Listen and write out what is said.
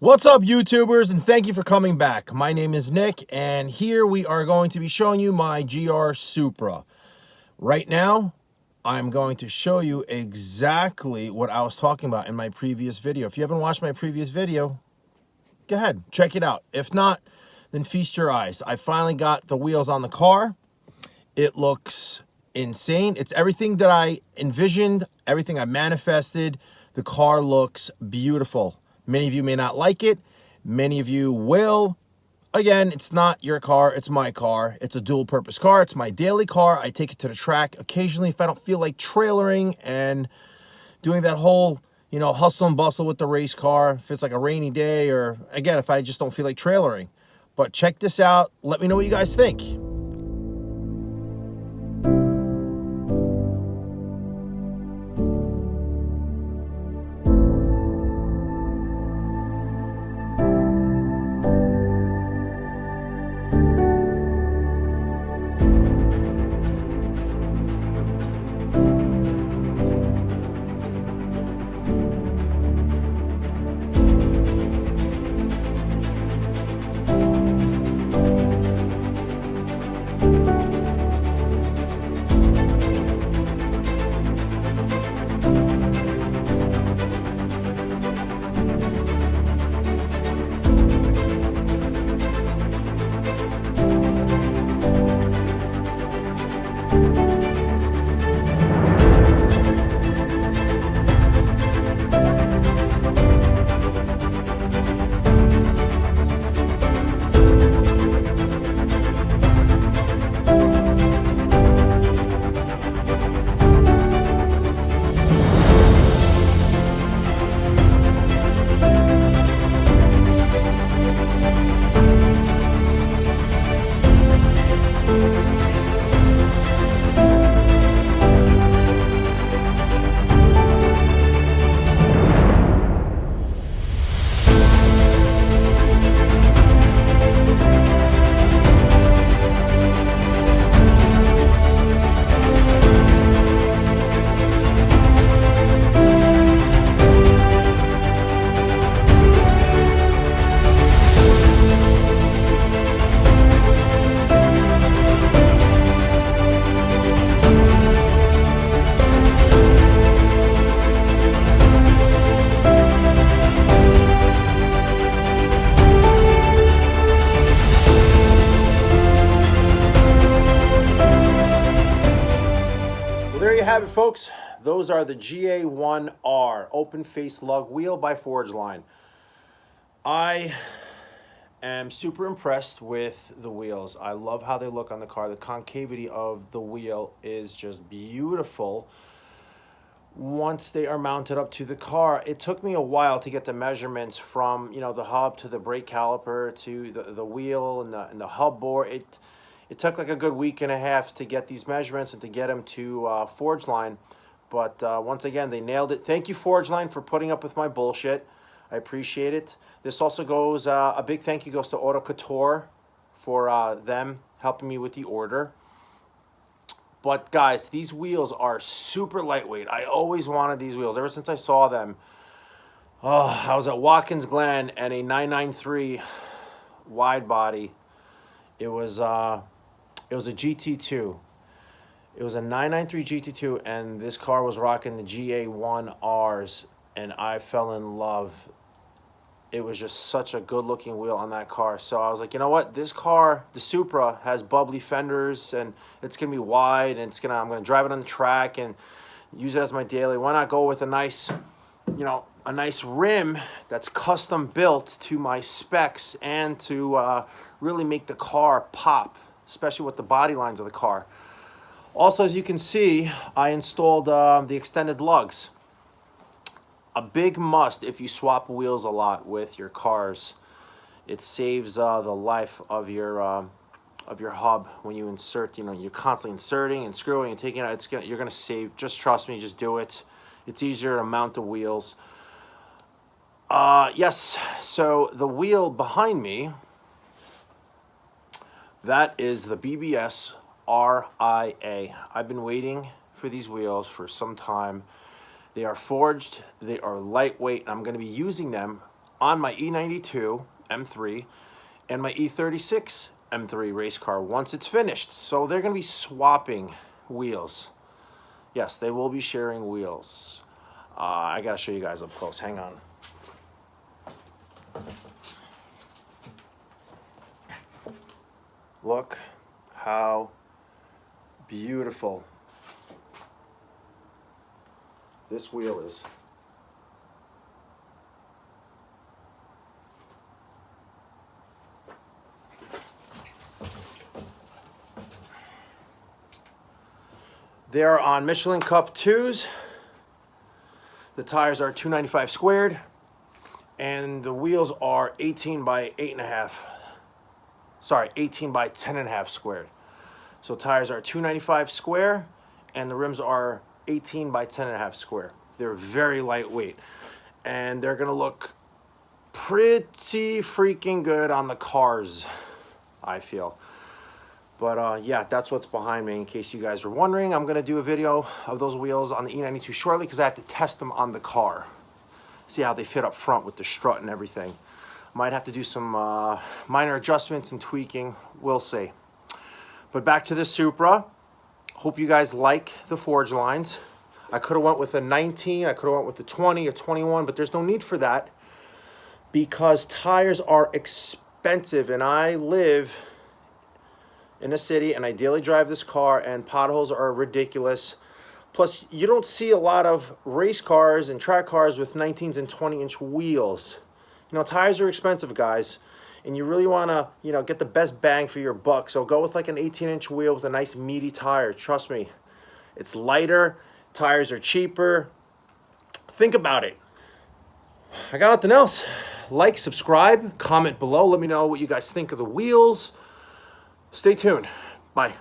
What's up, YouTubers, and thank you for coming back. My name is Nick, and here we are going to be showing you my GR Supra. Right now, I'm going to show you exactly what I was talking about in my previous video. If you haven't watched my previous video, go ahead, check it out. If not, then feast your eyes. I finally got the wheels on the car. It looks insane. It's everything that I envisioned, everything I manifested. The car looks beautiful. Many of you may not like it. Many of you will. Again, it's not your car, it's my car. It's a dual purpose car. It's my daily car. I take it to the track occasionally if I don't feel like trailering and doing that whole, hustle and bustle with the race car. If it's like a rainy day, or again, if I just don't feel like trailering. But check this out. Let me know what you guys think. There you have it, folks. Those are the GA1R open face lug wheel by Forgeline. I am super impressed with the wheels. I love how they look on the car. The concavity of the wheel is just beautiful. Once they are mounted up to the car, it took me a while to get the measurements from the hub to the brake caliper to the wheel and the hub board. It took like a good week and a half to get these measurements and to get them to Forgeline. But once again, they nailed it. Thank you, Forgeline, for putting up with my bullshit. I appreciate it. This also goes, a big thank you goes to Auto Couture for them helping me with the order. But guys, these wheels are super lightweight. I always wanted these wheels ever since I saw them. Oh, I was at Watkins Glen and a 993 wide body. It was a GT2. It was a 993 GT2, and this car was rocking the GA1Rs, and I fell in love. It was just such a good-looking wheel on that car. So I was like, you know what? This car, the Supra, has bubbly fenders, and it's gonna be wide, and I'm gonna drive it on the track and use it as my daily. Why not go with a nice, a nice rim that's custom built to my specs and to really make the car pop, especially with the body lines of the car. Also, as you can see, I installed the extended lugs. A big must if you swap wheels a lot with your cars. It saves the life of your hub when you insert. You're constantly inserting and screwing and taking it out. You're gonna save. Just trust me. Just do it. It's easier to mount the wheels. Yes. So the wheel behind me, that is the BBS RIA. I've been waiting for these wheels for some time. They are forged, they are lightweight, and I'm going to be using them on my E92 M3 and my E36 M3 race car once it's finished. So they're going to be swapping wheels. Yes, they will be sharing wheels. I got to show you guys up close. Hang on. Look how beautiful this wheel is. They're on Michelin Cup 2s. The tires are 295 squared, and the wheels are 18 by 8.5. Sorry, 18 by 10.5 squared. So tires are 295 square, and the rims are 18 by 10.5 square. They're very lightweight, and they're gonna look pretty freaking good on the cars, I feel. But yeah, that's what's behind me. In case you guys were wondering, I'm gonna do a video of those wheels on the E92 shortly because I have to test them on the car. See how they fit up front with the strut and everything. Might have to do some minor adjustments and tweaking, we'll see. But back to the Supra. Hope you guys like the forge lines. I could have went with a 19, I could have went with the 20 or 21, but there's no need for that because tires are expensive, and I live in a city and I daily drive this car, and potholes are ridiculous. Plus, you don't see a lot of race cars and track cars with 19s and 20-inch wheels. You know, tires are expensive, guys, and you really want to, you know, get the best bang for your buck. So go with like an 18-inch wheel with a nice meaty tire. Trust me, it's lighter, tires are cheaper. Think about it. I got nothing else. Like, subscribe, comment below. Let me know what you guys think of the wheels. Stay tuned. Bye.